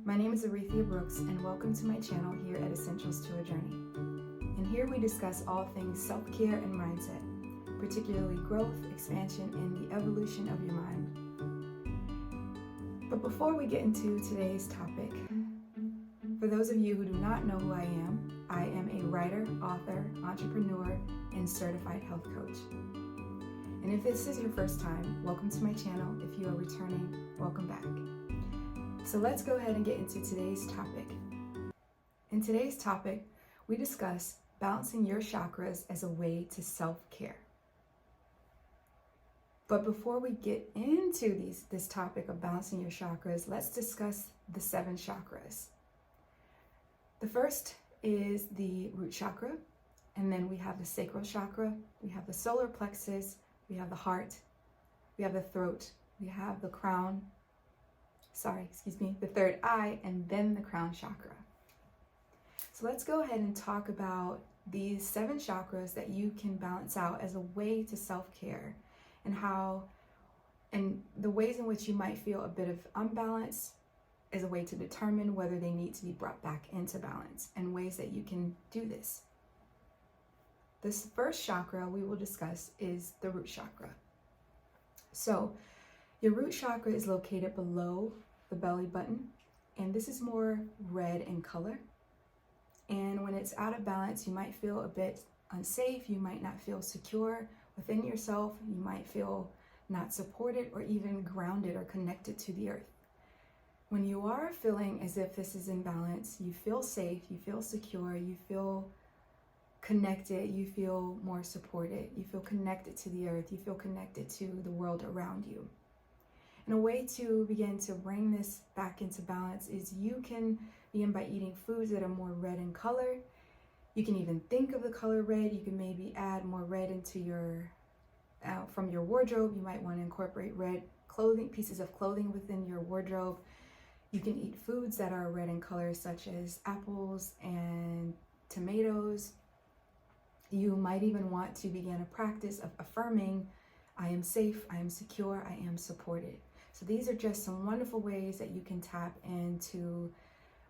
My name is Aretha Brooks, and welcome to my channel here at Essentials to a Journey. And here we discuss all things self-care and mindset, particularly growth, expansion, and the evolution of your mind. But before we get into today's topic, for those of you who do not know who I am a writer, author, entrepreneur, and certified health coach. And if this is your first time, welcome to my channel. If you are returning, welcome back. So let's go ahead and get into today's topic. In today's topic, we discuss balancing your chakras as a way to self-care. But before we get into this topic of balancing your chakras, let's discuss the 7 chakras. The first is the root chakra, and then we have the sacral chakra, we have the solar plexus, we have the heart, we have the throat, we have the the third eye, and then the crown chakra. So let's go ahead and talk about these 7 chakras that you can balance out as a way to self-care, and the ways in which you might feel a bit of unbalance as a way to determine whether they need to be brought back into balance, and ways that you can do this. This first chakra we will discuss is the root chakra. So your root chakra is located below the belly button, and this is more red in color. And when it's out of balance, you might feel a bit unsafe, you might not feel secure within yourself, you might feel not supported or even grounded or connected to the earth. When you are feeling as if this is in balance, you feel safe, you feel secure, you feel connected, you feel more supported, you feel connected to the earth, you feel connected to the world around you. And a way to begin to bring this back into balance is you can begin by eating foods that are more red in color. You can even think of the color red. You can maybe add more red into from your wardrobe. You might want to incorporate red pieces of clothing within your wardrobe. You can eat foods that are red in color, such as apples and tomatoes. You might even want to begin a practice of affirming, I am safe, I am secure, I am supported. So these are just some wonderful ways that you can tap into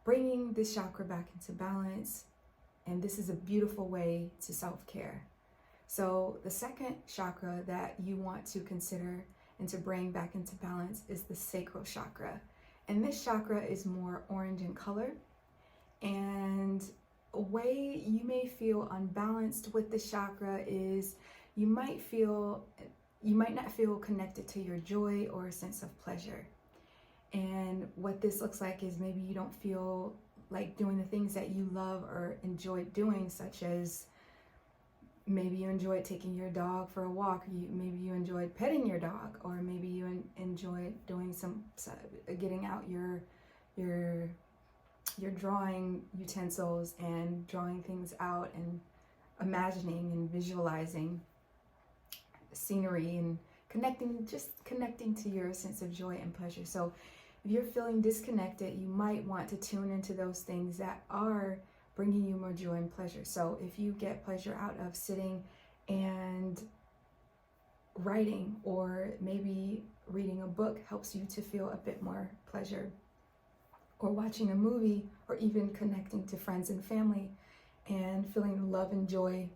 bringing this chakra back into balance. And this is a beautiful way to self-care. So the second chakra that you want to consider and to bring back into balance is the sacral chakra. And this chakra is more orange in color. And a way you may feel unbalanced with this chakra is you might not feel connected to your joy or a sense of pleasure. And what this looks like is maybe you don't feel like doing the things that you love or enjoy doing, such as maybe you enjoyed taking your dog for a walk, maybe you enjoyed petting your dog, or maybe you enjoyed doing getting out your drawing utensils and drawing things out and imagining and visualizing scenery and connecting to your sense of joy and pleasure. So if you're feeling disconnected, you might want to tune into those things that are bringing you more joy and pleasure. So if you get pleasure out of sitting and writing, or maybe reading a book helps you to feel a bit more pleasure, or watching a movie, or even connecting to friends and family and feeling the love and joy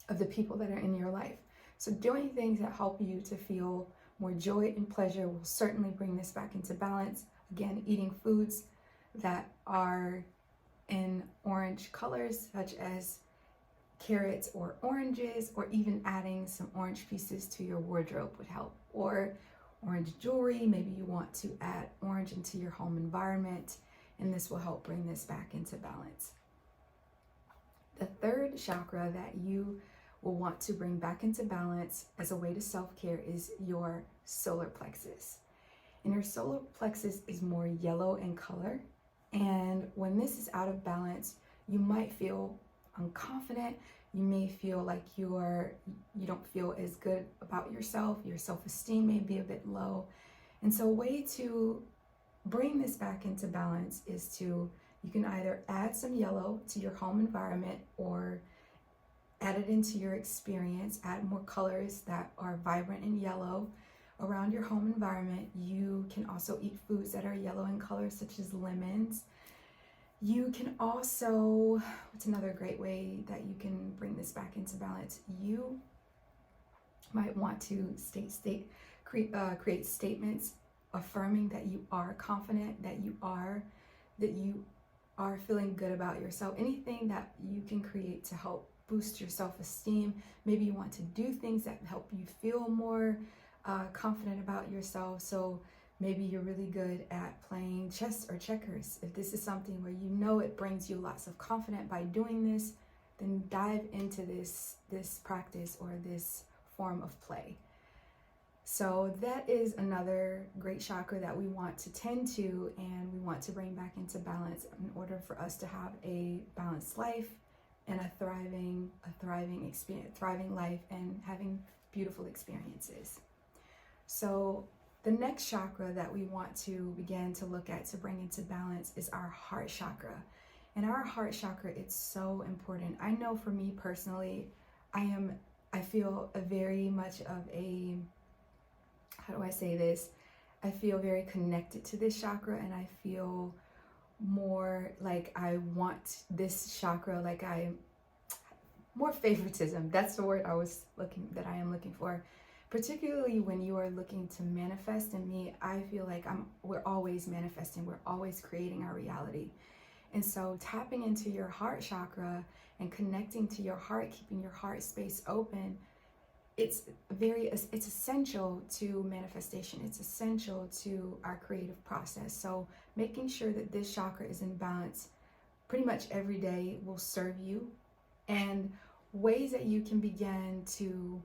of the people that are in your life. So doing things that help you to feel more joy and pleasure will certainly bring this back into balance. Again, eating foods that are in orange colors, such as carrots or oranges, or even adding some orange pieces to your wardrobe would help. Or orange jewelry, maybe you want to add orange into your home environment, and this will help bring this back into balance. The third chakra that you will want to bring back into balance as a way to self-care is your solar plexus. And your solar plexus is more yellow in color. And when this is out of balance, you might feel unconfident. You may feel like you don't feel as good about yourself. Your self-esteem may be a bit low. And so a way to bring this back into balance is you can either add some yellow to your home environment, or add it into your experience, add more colors that are vibrant in yellow, around your home environment. You can also eat foods that are yellow in color, such as lemons. You can also, what's another great way that you can bring this back into balance? You might want to create statements affirming that you are confident, that you are feeling good about yourself. Anything that you can create to help boost your self-esteem. Maybe you want to do things that help you feel more confident about yourself. So maybe you're really good at playing chess or checkers. If this is something where you know it brings you lots of confidence by doing this, then dive into this practice or this form of play. So that is another great chakra that we want to tend to, and we want to bring back into balance in order for us to have a balanced life and a thriving experience, thriving life, and having beautiful experiences. So the next chakra that we want to begin to look at to bring into balance is our heart chakra. And our heart chakra, it's so important. I know for me personally, I feel a very much of a, how do I say this? I feel very connected to this chakra, and I feel more like I want this chakra, like more favoritism. That's the word I am looking for. Particularly when you are looking to manifest. In me, I feel like we're always manifesting, we're always creating our reality. And so tapping into your heart chakra and connecting to your heart, keeping your heart space open, it's essential to manifestation. It's essential to our creative process. So making sure that this chakra is in balance pretty much every day will serve you. And ways that you can begin to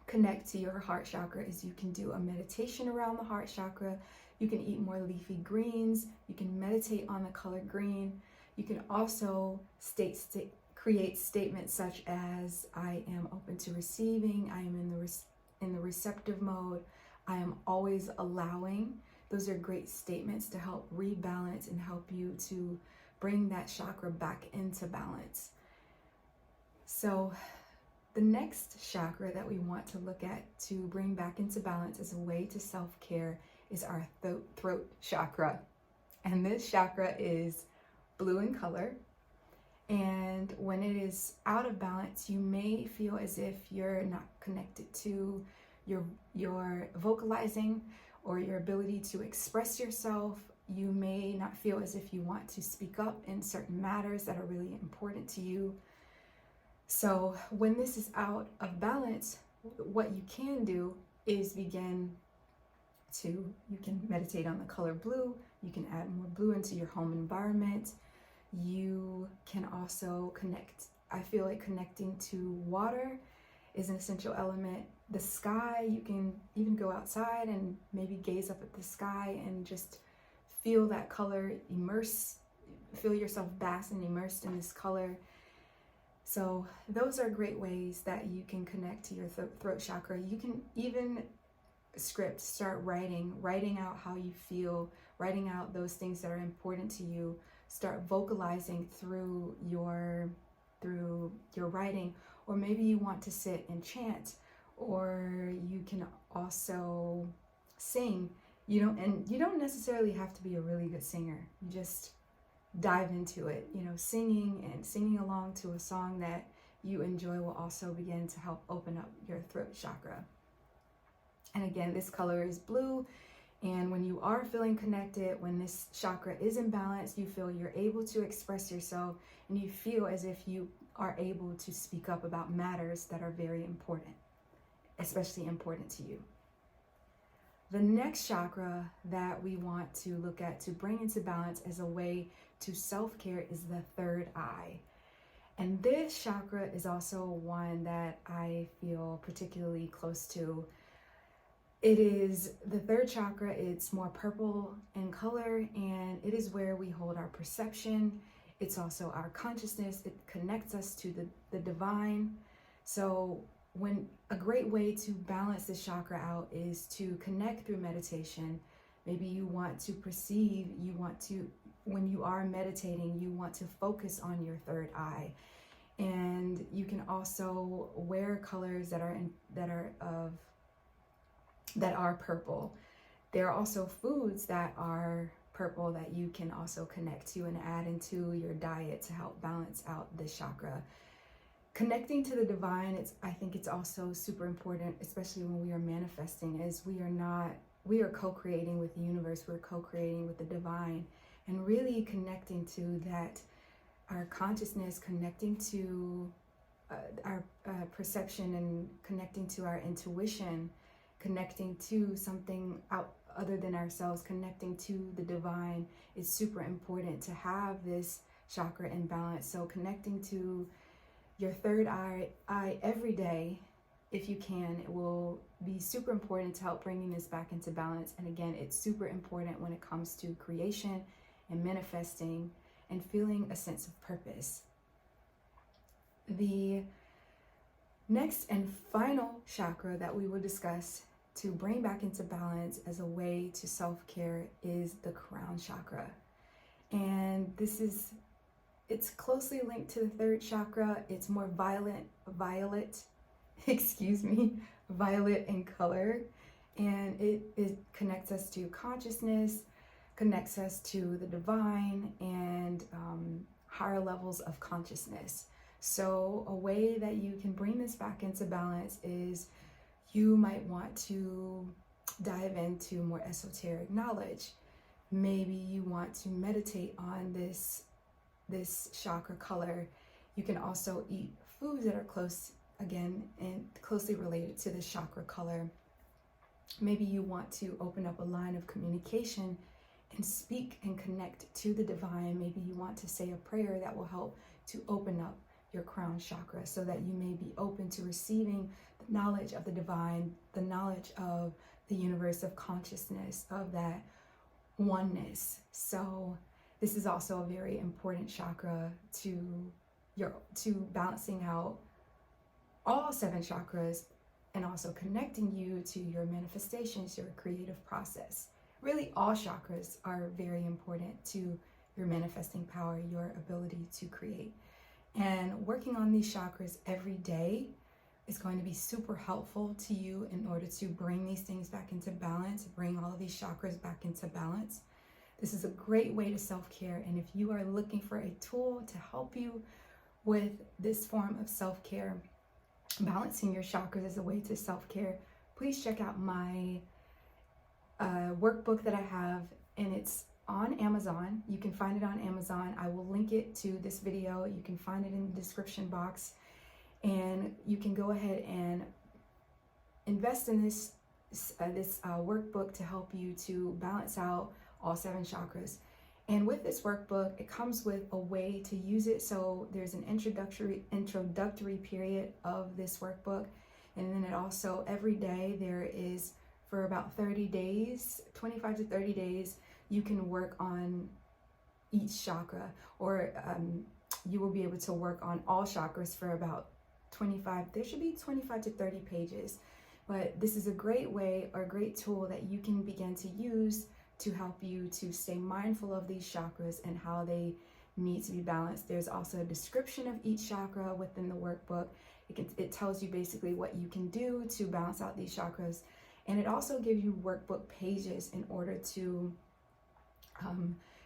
connect to your heart chakra is you can do a meditation around the heart chakra. You can eat more leafy greens. You can meditate on the color green. You can also create statements such as, I am open to receiving, I am in the receptive mode, I am always allowing. Those are great statements to help rebalance and help you to bring that chakra back into balance. So the next chakra that we want to look at to bring back into balance as a way to self-care is our throat chakra. And this chakra is blue in color. And when it is out of balance, you may feel as if you're not connected to your vocalizing or your ability to express yourself. You may not feel as if you want to speak up in certain matters that are really important to you. So when this is out of balance, what you can do is you can meditate on the color blue. You can add more blue into your home environment. You can also connect. I feel like connecting to water is an essential element. The sky, you can even go outside and maybe gaze up at the sky and just feel that color, feel yourself bask and immersed in this color. So those are great ways that you can connect to your throat chakra. You can even start writing out how you feel, writing out those things that are important to you. Start vocalizing through your writing, or maybe you want to sit and chant, or you can also sing. You don't necessarily have to be a really good singer. You just dive into it. Singing along to a song that you enjoy will also begin to help open up your throat chakra. And again, this color is blue. And when you are feeling connected, when this chakra is in balance, you feel you're able to express yourself, and you feel as if you are able to speak up about matters that are very important, especially important to you. The next chakra that we want to look at to bring into balance as a way to self-care is the third eye. And this chakra is also one that I feel particularly close to. It is the third chakra. It's more purple in color, and it is where we hold our perception. It's also our consciousness. It connects us to the divine. So when a great way to balance this chakra out is to connect through meditation. Maybe you want to perceive, when you are meditating, you want to focus on your third eye. And you can also wear colors that are of that are purple. There are also foods that are purple that you can also connect to and add into your diet to help balance out this chakra. Connecting to the divine, I think it's also super important, especially when we are manifesting, as we are co-creating with the universe, we're co-creating with the divine, and really connecting to that, our consciousness, connecting to our perception, and connecting to our intuition, connecting to something out other than ourselves, connecting to the divine is super important to have this chakra in balance. So connecting to your third eye every day, if you can, it will be super important to help bringing this back into balance. And again, it's super important when it comes to creation and manifesting and feeling a sense of purpose. The next and final chakra that we will discuss to bring back into balance as a way to self-care is the crown chakra. And it's closely linked to the third chakra. It's more violet in color. And it connects us to consciousness, connects us to the divine, and higher levels of consciousness. So a way that you can bring this back into balance is you might want to dive into more esoteric knowledge. Maybe you want to meditate on this chakra color. You can also eat foods that are closely related to this chakra color. Maybe you want to open up a line of communication and speak and connect to the divine. Maybe you want to say a prayer that will help to open up your crown chakra so that you may be open to receiving the knowledge of the divine, the knowledge of the universe, of consciousness, of that oneness. So this is also a very important chakra to balancing out all 7 chakras and also connecting you to your manifestations, your creative process. Really, all chakras are very important to your manifesting power, your ability to create. And working on these chakras every day is going to be super helpful to you in order to bring these things back into balance, bring all of these chakras back into balance. This is a great way to self-care. And if you are looking for a tool to help you with this form of self-care, balancing your chakras as a way to self-care, please check out my workbook that I have, and it's on Amazon. You can find it on Amazon. I will link it to this video. You can find it in the description box, and you can go ahead and invest in this workbook to help you to balance out all 7 chakras. And with this workbook, it comes with a way to use it. So there's an introductory period of this workbook, and then it also every day there is, for about 30 days, 25 to 30 days, you can work on each chakra, or you will be able to work on all chakras for about 25 to 30 pages. But this is a great way, or a great tool that you can begin to use to help you to stay mindful of these chakras and how they need to be balanced. There's also a description of each chakra within the workbook. It tells you basically what you can do to balance out these chakras. And it also gives you workbook pages in order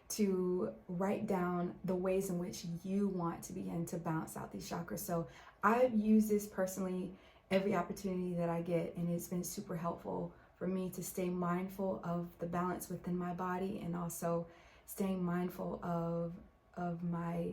to write down the ways in which you want to begin to balance out these chakras. So I've used this personally every opportunity that I get, and it's been super helpful for me to stay mindful of the balance within my body, and also staying mindful of my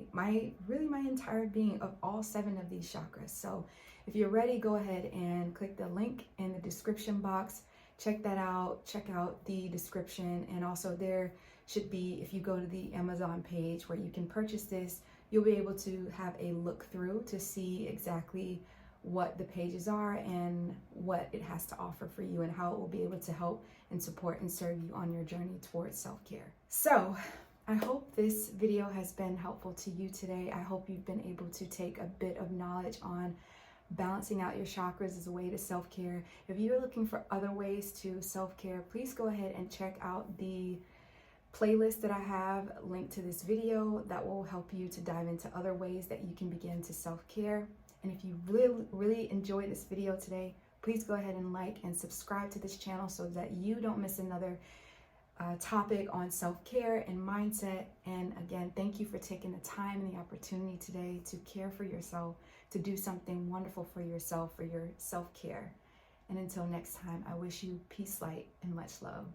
entire being, of all 7 of these chakras. So if you're ready, go ahead and click the link in the description box. Check that out. Check out the description. And also there should be, if you go to the Amazon page where you can purchase this, you'll be able to have a look through to see exactly what the pages are and what it has to offer for you, and how it will be able to help and support and serve you on your journey towards self-care. So I hope this video has been helpful to you today. I hope you've been able to take a bit of knowledge on balancing out your chakras as a way to self-care. If you're looking for other ways to self-care, please go ahead and check out the playlist that I have linked to this video that will help you to dive into other ways that you can begin to self-care. And if you really enjoyed this video today, Please go ahead and like and subscribe to this channel so that you don't miss another topic on self-care and mindset. And again, thank you for taking the time and the opportunity today to care for yourself, to do something wonderful for yourself, for your self-care. And until next time, I wish you peace, light, and much love.